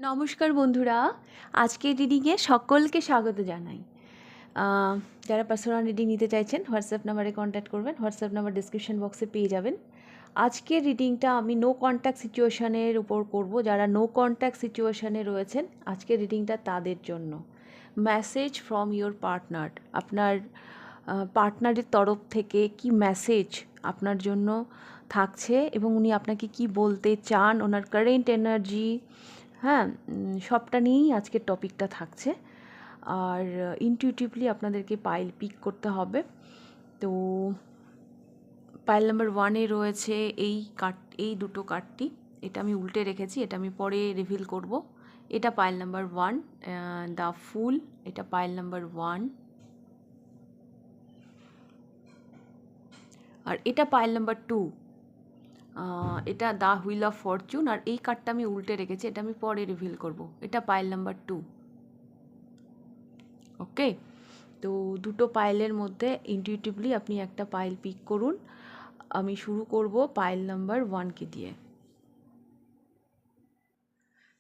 নমস্কার বন্ধুরা, আজকের রিডিংয়ে সকলকে স্বাগত জানাই। যারা পার্সোনাল রিডিং নিতে চাইছেন হোয়াটসঅ্যাপ নাম্বারে কন্ট্যাক্ট করবেন, হোয়াটসঅ্যাপ নাম্বার ডিসক্রিপশন বক্সে পেয়ে যাবেন। আজকের রিডিংটা আমি নো কন্ট্যাক্ট সিচুয়েশানের উপর করব। যারা নো কন্ট্যাক্ট সিচুয়েশানে রয়েছেন আজকের রিডিংটা তাদের জন্য। মেসেজ ফ্রম ইয়োর পার্টনার, আপনার পার্টনারের তরফ থেকে কি মেসেজ আপনার জন্য থাকছে এবং উনি আপনাকে কি বলতে চান, ওনার কারেন্ট এনার্জি, হ্যাঁ, সবটা নিয়েই আজকের টপিকটা থাকছে। আর ইনটিউটিভলি আপনাদেরকে পাইল পিক করতে হবে। তো পাইল নাম্বার 1-এ রয়েছে এই দুটো কার্ডটি। এটা আমি উল্টে রেখেছি, এটা আমি পরে রিভিল করব। এটা পাইল নাম্বার 1, দ্য ফুল। এটা পাইল নাম্বার 1। আর এটা পাইল নাম্বার 2, এটা দ্য হুইল অফ ফরচুন। আর এই কার্ডটা আমি উল্টে রেখেছি, এটা আমি পরে রিভিল করব। এটা পাইল নাম্বার 2। ওকে, তো দুটো পাইলের মধ্যে ইনটিউটিভলি আপনি একটা পাইল পিক করুন। আমি শুরু করব পাইল নাম্বার 1কে দিয়ে।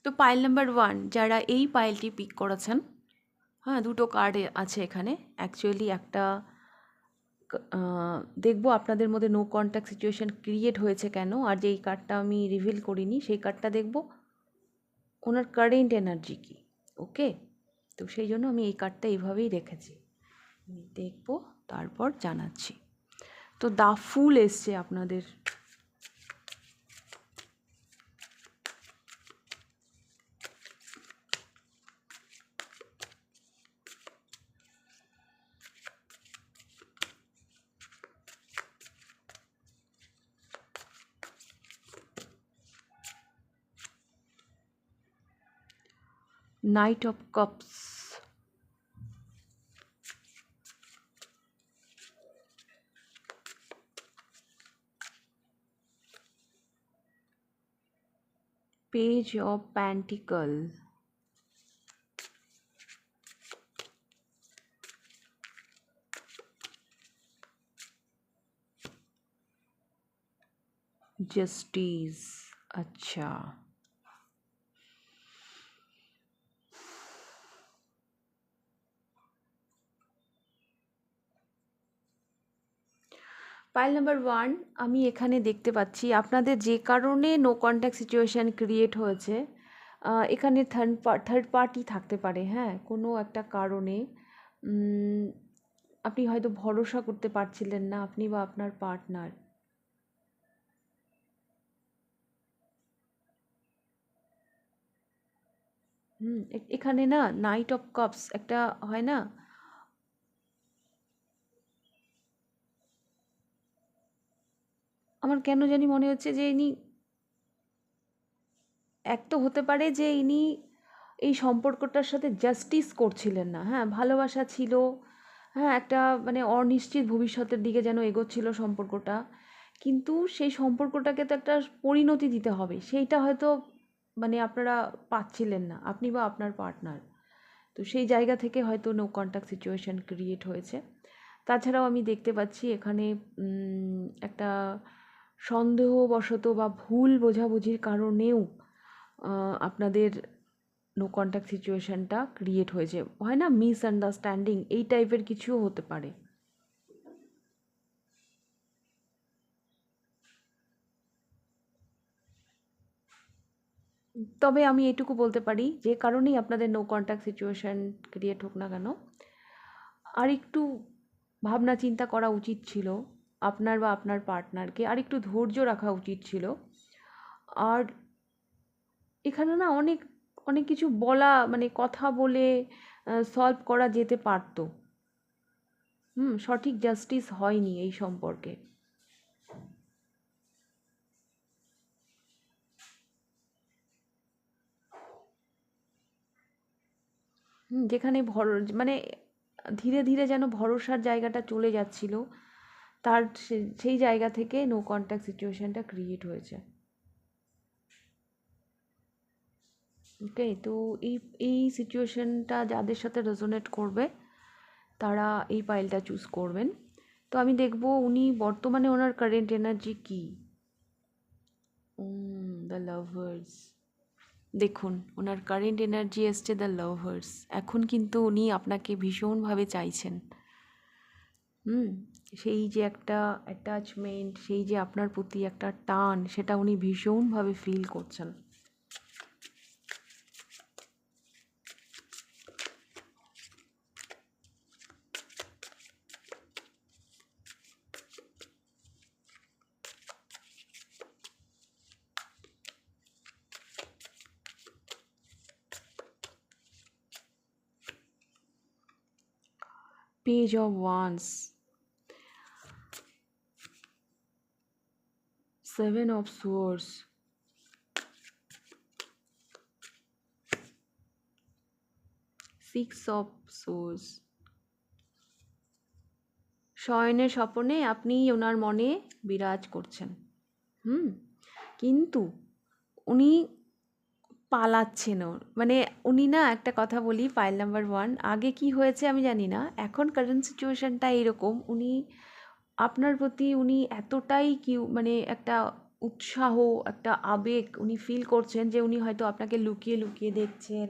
তো পাইল নাম্বার 1, যারা এই পাইলটি পিক করেছেন, হ্যাঁ, দুটো কার্ড আছে এখানে। অ্যাকচুয়ালি একটা দেখব আপনাদের মধ্যে নো কন্ট্যাক্ট সিচুয়েশান ক্রিয়েট হয়েছে কেন, আর যেই কার্ডটা আমি রিভিল করিনি সেই কার্ডটা দেখব ওনার কারেন্ট এনার্জি কী। ওকে, তো সেই জন্য আমি এই কার্ডটা এইভাবেই রেখেছি, আমি দেখব তারপর জানাচ্ছি। তো দা ফুল এসছে আপনাদের। Night of cups, page of প্যান্টিকল, justice. আচ্ছা, পাইল নাম্বার 1 আমি এখানে দেখতে পাচ্ছি আপনাদের যে কারণে নো কন্ট্যাক্ট সিচুয়েশান ক্রিয়েট হয়েছে। এখানে থার্ড পার্টি থাকতে পারে, হ্যাঁ, কোনো একটা কারণে আপনি হয়তো ভরসা করতে পারছিলেন না, আপনি বা আপনার পার্টনার। এখানে না নাইট অফ কাপস একটা হয় না, আমার কেন জানি মনে হচ্ছে যে ইনি, এক তো হতে পারে যে ইনি এই সম্পর্কটার সাথে জাস্টিস করছিলেন না, হ্যাঁ, ভালোবাসা ছিল, হ্যাঁ, একটা মানে অনিশ্চিত ভবিষ্যতের দিকে যেন এগোচ্ছিল সম্পর্কটা, কিন্তু সেই সম্পর্কটাকে তো একটা পরিণতি দিতে হবে, সেইটা হয়তো মানে আপনারা পাচ্ছিলেন না, আপনি বা আপনার পার্টনার। তো সেই জায়গা থেকে হয়তো নো কন্ট্যাক্ট সিচুয়েশান ক্রিয়েট হয়েছে। তাছাড়াও আমি দেখতে পাচ্ছি এখানে একটা সন্দেহবশত বা ভুল বোঝাবুঝির কারণেও আপনাদের নো কন্ট্যাক্ট সিচুয়েশানটা ক্রিয়েট হয়েছে, হয় না, মিসআন্ডারস্ট্যান্ডিং, এই টাইপের কিছুও হতে পারে। তবে আমি এটুকু বলতে পারি, যে কারণেই আপনাদের নো কন্ট্যাক্ট সিচুয়েশান ক্রিয়েট হোক না কেন, আর একটু ভাবনা চিন্তা করা উচিত ছিল আপনার বা আপনার পার্টনারকে, আর একটু ধৈর্য রাখা উচিত ছিল। আর এখানে না অনেক অনেক কিছু বলা, মানে কথা বলে সলভ করা যেতে পারতো। সঠিক জাস্টিস হয়নি এই সম্পর্কে। যেখানে মানে ধীরে ধীরে যেন ভরসার জায়গাটা চলে যাচ্ছিল, তার সেই জায়গা থেকে নো কন্ট্যাক্ট সিচুয়েশানটা ক্রিয়েট হয়েছে। ওকে, তো এই এই সিচুয়েশানটা যাদের সাথে রেজোনেট করবে তারা এই পাইলটা চুজ করবেন। তো আমি দেখব উনি বর্তমানে ওনার কারেন্ট এনার্জি কী। দ্য লাভার্স, দেখুন ওনার কারেন্ট এনার্জি এসছে দ্য লাভার্স। এখন কিন্তু উনি আপনাকে ভীষণভাবে চাইছেন। সেই যে একটা অ্যাটাচমেন্ট, সেই যে আপনার প্রতি একটা টান, সেটা উনি ভীষণভাবে ফিল করছেন। Page of Wands, Seven of Swords, Six of Swords। শয়নে স্বপনে আপনি ওনার মনে বিরাজ করছেন, কিন্তু উনি পালাচ্ছেনও। মানে উনি না, একটা কথা বলি, পাইল নাম্বার 1, আগে কি হয়েছে আমি জানি না, এখন কারেন্ট সিচুয়েশানটা এরকম, উনি আপনার প্রতি উনি এতটাই মানে একটা উৎসাহ, একটা আবেগ উনি ফিল করছেন যে উনি হয়তো আপনাকে লুকিয়ে লুকিয়ে দেখছেন,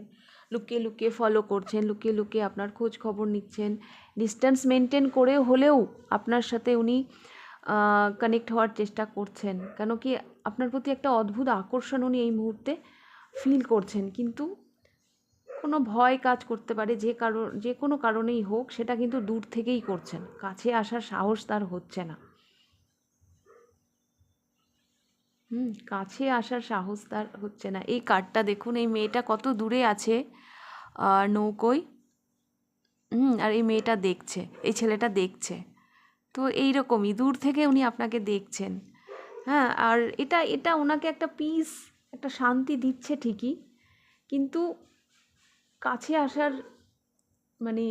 লুকিয়ে লুকিয়ে ফলো করছেন, লুকিয়ে লুকিয়ে আপনার খোঁজ খবর নিচ্ছেন, ডিস্টেন্স মেনটেন করে হলেও আপনার সাথে উনি কানেক্ট হওয়ার চেষ্টা করছেন। কেন কি আপনার প্রতি একটা অদ্ভুত আকর্ষণ উনি এই মুহূর্তে ফিল করছেন, কিন্তু কোনো ভয় কাজ করতে পারে, যে কোনো কারণেই হোক, সেটা কিন্তু দূর থেকেই করছেন, কাছে আসার সাহস তার হচ্ছে না। কাছে আসার সাহস তার হচ্ছে না। এই কার্ডটা দেখুন, এই মেয়েটা কত দূরে আছে নৌকোয়, আর এই মেয়েটা দেখছে, এই ছেলেটা দেখছে। তো এইরকমই দূর থেকে উনি আপনাকে দেখছেন, হ্যাঁ। আর এটা এটা ওনাকে একটা পিস, একটা শান্তি দিচ্ছে ঠিকই, কিন্তু কাছে আসার মানে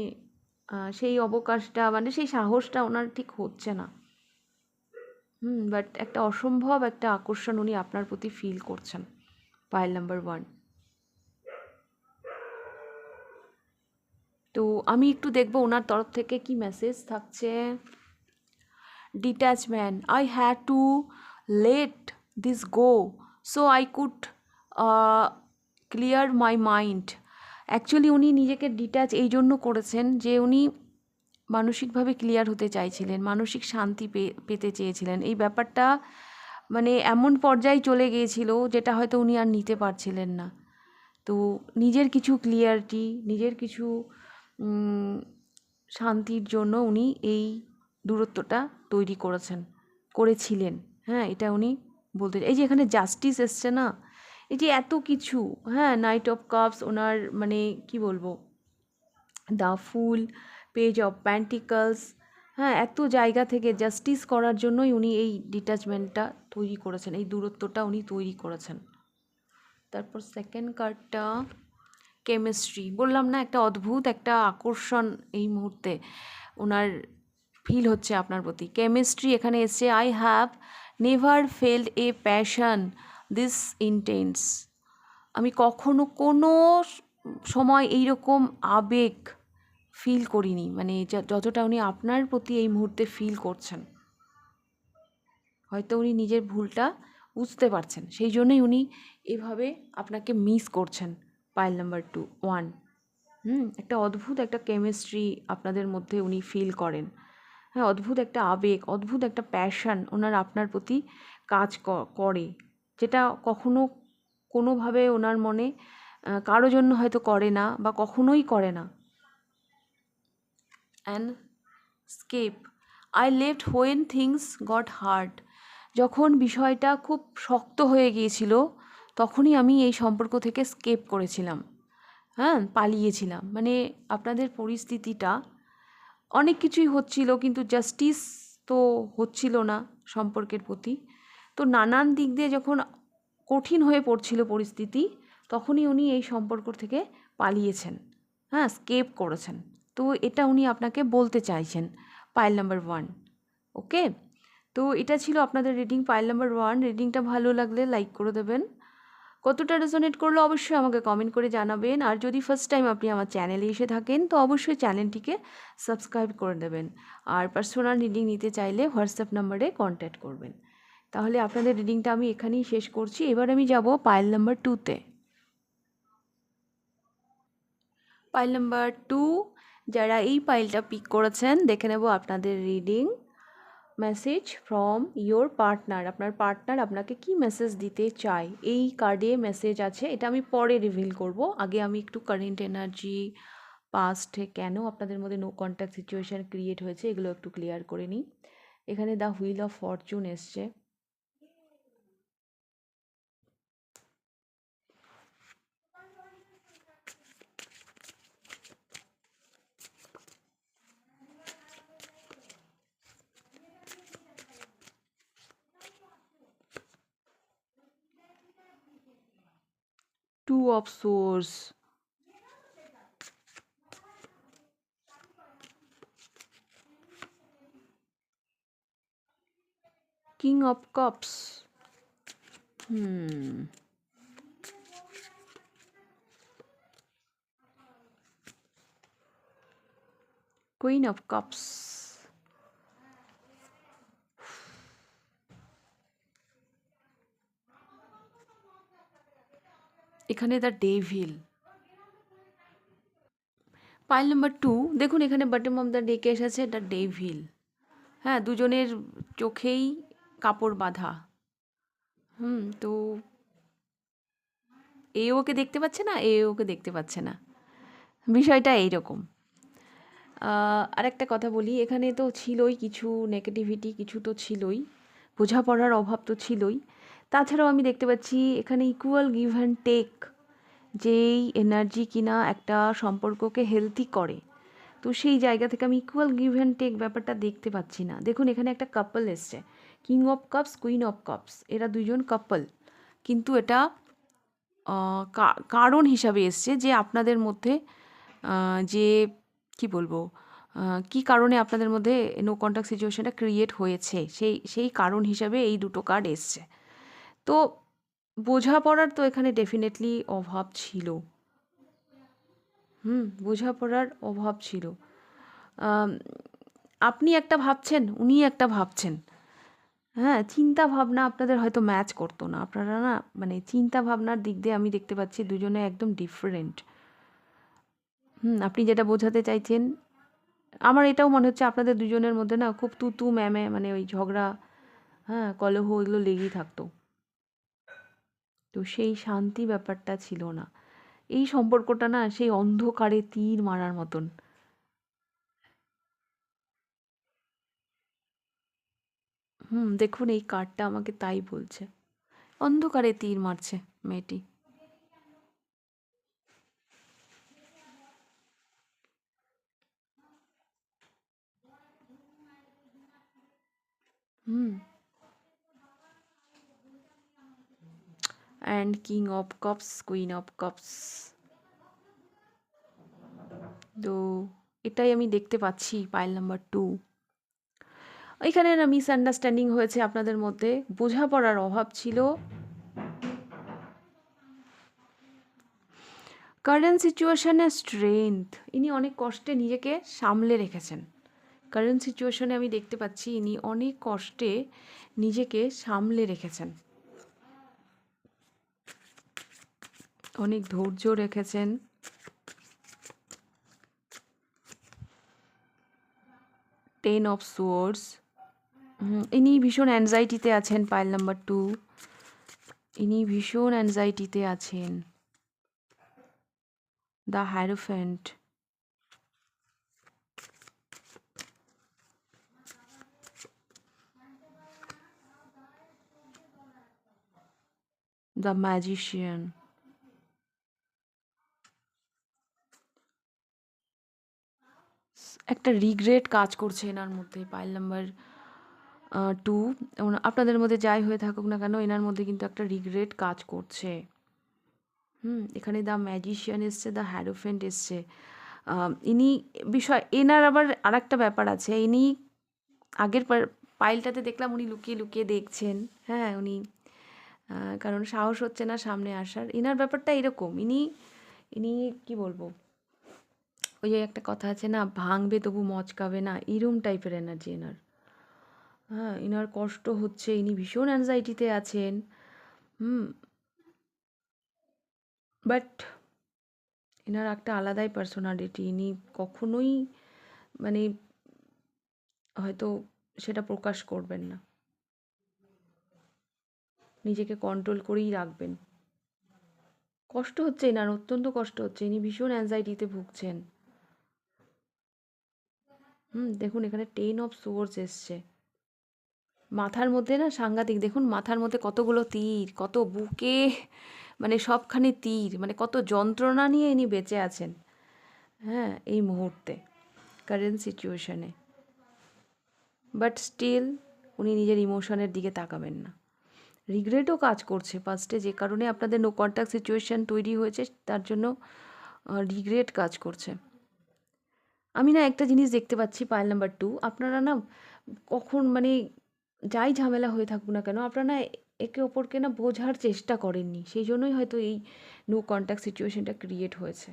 সেই অবকাশটা, মানে সেই সাহসটা ওনার ঠিক হচ্ছে না। বাট একটা অসম্ভব একটা আকর্ষণ উনি আপনার প্রতি ফিল করছেন, পাইল নাম্বার 1। তো আমি একটু দেখবো ওনার তরফ থেকে কি মেসেজ থাকছে। Detachment, I had to let this go so I could clear my mind. Actually উনি নিজেকে ডিট্যাচ এই জন্য করেছেন যে উনি মানসিকভাবে ক্লিয়ার হতে চাইছিলেন, মানসিক শান্তি পেতে চেয়েছিলেন। এই ব্যাপারটা মানে এমন পর্যায়ে চলে গিয়েছিল যেটা হয়তো উনি আর নিতে পারছিলেন না। তো নিজের কিছু ক্লিয়ারিটি, নিজের কিছু শান্তির জন্য উনি এই দূরত্বটা তৈরি করেছিলেন, হ্যাঁ। এটা উনি বলতে, এই যে এখানে জাস্টিস এসছে না, এই যে এত কিছু, হ্যাঁ, নাইট অফ কাপস ওনার, মানে কি বলবো, the full, page of pentacles, হ্যাঁ, এত জায়গা থেকে জাস্টিস করার জন্যই উনি এই ডিট্যাচমেন্টটা তৈরি করেছেন, এই দূরত্বটা উনি তৈরি করেছেন। তারপর সেকেন্ড কার্ডটা কেমিস্ট্রি। বললাম না, একটা অদ্ভুত একটা আকর্ষণ এই মুহূর্তে ওনার ফিল হচ্ছে আপনার প্রতি। কেমিস্ট্রি এখানে এসছে, I have never felt a passion this intense. আমি কখনো কোনো সময় এইরকম আবেগ ফিল করিনি, মানে যতটা উনি আপনার প্রতি এই মুহূর্তে ফিল করছেন। হয়তো উনি নিজের ভুলটা বুঝতে পারছেন, সেই জন্যই উনি এভাবে আপনাকে মিস করছেন। পাইল নাম্বার 1, একটা অদ্ভুত একটা কেমিস্ট্রি আপনাদের মধ্যে উনি ফিল করেন, হ্যাঁ। অদ্ভুত একটা আবেগ, অদ্ভুত একটা প্যাশন ওনার আপনার প্রতি কাজ করে, যেটা কখনো কোনোভাবে ওনার মনে কারো জন্য হয়তো করে না, বা কখনোই করে না। And escape, I left when things got hard. যখন বিষয়টা খুব শক্ত হয়ে গিয়েছিল, তখনই আমি এই সম্পর্ক থেকে স্কেপ করেছিলাম, হ্যাঁ, পালিয়েছিলাম। মানে আপনাদের পরিস্থিতিটা অনেক কিছুই হচ্ছিল, কিন্তু জাস্টিস তো হচ্ছিল না সম্পর্কের প্রতি। তো নানান দিক দিয়ে যখন কঠিন হয়ে পড়ছিল পরিস্থিতি, তখনই উনি এই সম্পর্ক থেকে পালিয়েছেন, হ্যাঁ, স্কেপ করেছেন। তো এটা উনি আপনাকে বলতে চাইছেন, পাইল নাম্বার 1। ওকে, তো এটা ছিল আপনাদের রিডিং, পাইল নাম্বার 1। রিডিংটা ভালো লাগলে লাইক করে দেবেন, কতটা রেজোনেট করলো অবশ্যই আমাকে কমেন্ট করে জানাবেন। আর যদি ফার্স্ট টাইম আপনি আমার চ্যানেলে এসে থাকেন, তো অবশ্যই চ্যানেলটিকে সাবস্ক্রাইব করে দেবেন। আর পার্সোনাল রিডিং নিতে চাইলে হোয়াটসঅ্যাপ নাম্বারে কন্ট্যাক্ট করবেন। তাহলে আপনাদের রিডিংটা আমি এখানেই শেষ করছি। এবার আমি যাব পাইল নাম্বার 2-তে। পাইল নাম্বার 2, যারা এই পাইলটা পিক করেছেন দেখে নেব আপনাদের reading. Message from your partner, আপনার পার্টনার আপনাকে কি মেসেজ দিতে চায় এই কার্ডে মেসেজ আছে। এটা আমি পরে রিভিল করব, আগে আমি একটু কারেন্ট এনার্জি, পাস্টে কেন আপনাদের মধ্যে নো কন্ট্যাক্ট সিচুয়েশান ক্রিয়েট হয়েছে এগুলো একটু ক্লিয়ার করে নিই। এখানে দ্য হুইল অফ ফরচুন এসছে, two of swords, king of cups, queen of cups, এখানে দ্য ডেভিল। পাইল নাম্বার 2 দেখুন, এখানে বটম অফ দ্য ডেকে এসেছে দ্য ডেভিল। হ্যাঁ, দুজনের চোখেই কাপড় বাঁধা। তো এ ওকে দেখতে পাচ্ছে না, এ ওকে দেখতে পাচ্ছে না, বিষয়টা এইরকম। আরেকটা কথা বলি, এখানে তো ছিলই কিছু নেগেটিভিটি, কিছু তো ছিলই, বোঝাপড়ার অভাব তো ছিলই। তাছাড়াও আমি দেখতে পাচ্ছি এখানে ইকুয়াল গিভ অ্যান্ড টেক, যেই এনার্জি কিনা একটা সম্পর্ককে হেলদি করে, তো সেই জায়গা থেকে আমি ইকুয়াল গিভ অ্যান্ড টেক ব্যাপারটা দেখতে পাচ্ছি না। দেখুন এখানে একটা কাপল এসছে, king of cups, queen of cups, এরা দুজন কাপল, কিন্তু এটা কারণ হিসাবে এসছে যে আপনাদের মধ্যে যে কি বলবো, কি কারণে আপনাদের মধ্যে নো কন্ট্যাক্ট সিচুয়েশনটা ক্রিয়েট হয়েছে, সেই কারণ হিসাবে এই দুটো কার্ড এসছে। তো বোঝাপড়ার তো এখানে ডেফিনেটলি অভাব ছিল, বোঝাপড়ার অভাব ছিল। আপনি একটা ভাবছেন, উনি একটা ভাবছেন। হ্যাঁ, চিন্তা ভাবনা আপনাদের হয়তো ম্যাচ করতো না, আপনারা না মানে চিন্তা ভাবনার দিক দিয়ে আমি দেখতে পাচ্ছি দুজনে একদম ডিফারেন্ট। আপনি যেটা বোঝাতে চাইছেন, আমার এটাও মনে হচ্ছে আপনাদের দুজনের মধ্যে না খুব তুতু ম্যামে, মানে ওই ঝগড়া, হ্যাঁ, কলহ, এগুলো লেগেই থাকতো। তো সেই শান্তি ব্যাপারটা ছিল না, এই সম্পর্কটা না সেই অন্ধকারে তীর মারার মতন। দেখুন এই কার্ডটা আমাকে তাই বলছে, অন্ধকারে তীর মারছে মেয়েটি। Hmm and king of cups, queen of cups, তো এটাই আমি দেখতে পাচ্ছি পাইল নাম্বার 2। এখানে না মিসআন্ডারস্ট্যান্ডিং হয়েছে আপনাদের মধ্যে, বোঝাপড়ার অভাব ছিল। কারেন্ট সিচুয়েশনে স্ট্রেংথ, ইনি অনেক কষ্টে নিজেকে সামলে রেখেছেন। কারেন্ট সিচুয়েশনে আমি দেখতে পাচ্ছি ইনি অনেক কষ্টে নিজেকে সামলে রেখেছেন, অনেক ধৈর্য রেখেছেন। টেন অফ সোর্স, ইনি ভীষণ অ্যাংজাইটিতে আছেন। পাইল নাম্বার 2, ইনি ভীষণ অ্যাংজাইটিতে আছেন। দ্য হ্যারোফেন্ট, দ্য ম্যাজিশিয়ান, একটা রিগ্রেট কাজ করছে এনার মধ্যে। পাইল নাম্বার 2, আপনাদের মধ্যে যাই হয়ে থাকুক না কেন, এনার মধ্যে কিন্তু একটা রিগ্রেট কাজ করছে। এখানে দ্য ম্যাজিশিয়ান এসছে, দ্য হ্যারোফেন্ট এসছে। ইনি বিষয়, এনার আবার আর একটা ব্যাপার আছে, ইনি আগের পাইলটাতে দেখলাম উনি লুকিয়ে লুকিয়ে দেখছেন। হ্যাঁ, উনি কারণ সাহস হচ্ছে না সামনে আসার। এনার ব্যাপারটা এরকম, ইনি ইনি কি বলবো, ওই যে একটা কথা আছে না, ভাঙবে তবু মচকাবে না, এরম টাইপের এনার্জি এনার। হ্যাঁ, এনার কষ্ট হচ্ছে, ইনি ভীষণ অ্যাংজাইটিতে আছেন। বাট এনার একটা আলাদাই পার্সোনালিটি, ইনি কখনোই মানে হয়তো সেটা প্রকাশ করবেন না, নিজেকে কন্ট্রোল করেই রাখবেন। কষ্ট হচ্ছে এনার, অত্যন্ত কষ্ট হচ্ছে, ইনি ভীষণ অ্যাংজাইটিতে ভুগছেন। দেখুন এখানে 10 অফ সোর্স এসছে। মাথার মধ্যে না সাংঘাতিক, দেখুন মাথার মধ্যে কতগুলো তীর, কত বুকে মানে সবখানে তীর, মানে কত যন্ত্রণা নিয়ে ইনি বেঁচে আছেন। হ্যাঁ, এই মুহূর্তে কারেন্ট সিচুয়েশনে, বাট স্টিল উনি নিজের ইমোশনের দিকে তাকাবেন না। রিগ্রেটও কাজ করছে ফার্স্টে, যে কারণে আপনাদের নো কন্ট্যাক্ট সিচুয়েশান তৈরি হয়েছে, তার জন্য রিগ্রেট কাজ করছে। আমি না একটা জিনিস দেখতে পাচ্ছি পাইল নাম্বার 2, আপনারা না কখন মানে যাই ঝামেলা হয়ে থাকুক না কেন, আপনারা না একে অপরকে না বোঝার চেষ্টা করেননি, সেই জন্যই হয়তো এই নো কন্ট্যাক্ট সিচুয়েশনটা ক্রিয়েট হয়েছে।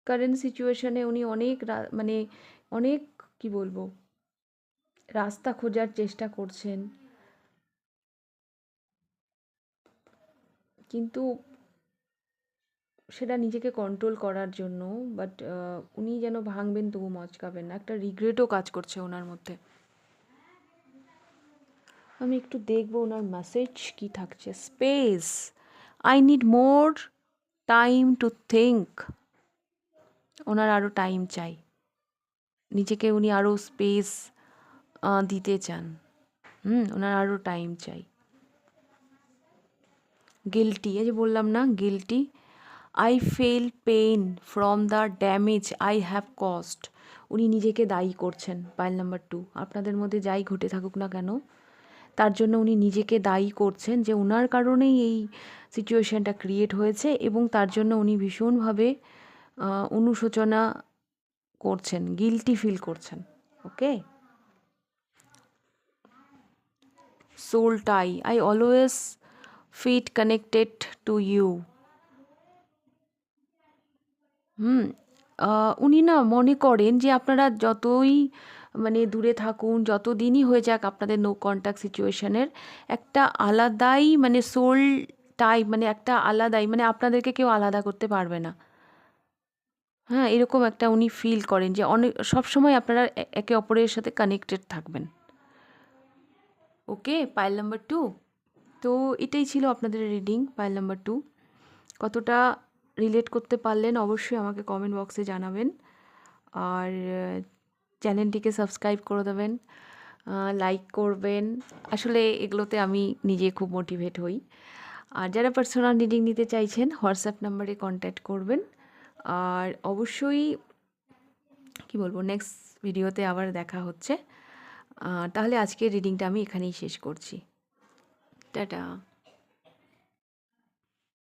কারেন্ট সিচুয়েশনে উনি অনেক মানে অনেক কি বলবো রাস্তা খোঁজার চেষ্টা করছেন, কিন্তু সেটা নিজেকে কন্ট্রোল করার জন্য, বাট উনি যেন ভাঙবেন তবু মচকাবেন না, একটা রিগ্রেটও কাজ করছে ওনার মধ্যে। আমি একটু দেখবো ওনার মেসেজ কি থাকছে। Space, I need more time to think. ওনার আরও টাইম চাই, নিজেকে উনি আরও স্পেস দিতে চান। ওনার আরও টাইম চাই। গিল্টি, এই যে বললাম না guilty, I feel pain from the damage I have cost. উনি নিজেকে দায়ী করছেন। পাইল নাম্বার 2, আপনাদের মধ্যে যাই ঘটে থাকুক না কেন, তার জন্য উনি নিজেকে দায়ী করছেন, যে ওনার কারণেই এই সিচুয়েশানটা ক্রিয়েট হয়েছে, এবং তার জন্য উনি ভীষণভাবে অনুশোচনা করছেন, গিল্টি ফিল করছেন। Okay, soul tie, I always felt connected to you. উনি না মনে করেন যে আপনারা যতই মানে দূরে থাকুন, যতদিনই হয়ে যাক আপনাদের নো কন্ট্যাক্ট সিচুয়েশনের, একটা আলাদাই মানে সোল টাইপ, মানে একটা আলাদাই, মানে আপনাদেরকে কেউ আলাদা করতে পারবে না। হ্যাঁ, এরকম একটা উনি ফিল করেন যে অনেক সবসময় আপনারা একে অপরের সাথে কানেক্টেড থাকবেন। ওকে, পাইল নাম্বার 2। তো এটাই ছিল আপনাদের রিডিং পাইল নাম্বার 2। কতটা রিলেট করতে পারলেন অবশ্যই আমাকে কমেন্ট বক্সে জানাবেন, আর চ্যানেলটিকে সাবস্ক্রাইব করে দেবেন, লাইক করবেন। আসলে এগুলোতে আমি নিজে খুব মোটিভেট হই। আর যারা পার্সোনাল রিডিং নিতে চাইছেন হোয়াটসঅ্যাপ নাম্বারে কন্ট্যাক্ট করবেন। আর অবশ্যই কি বলবো, নেক্সট ভিডিওতে আবার দেখা হচ্ছে। তাহলে আজকের রিডিংটা আমি এখানেই শেষ করছি। টাটা।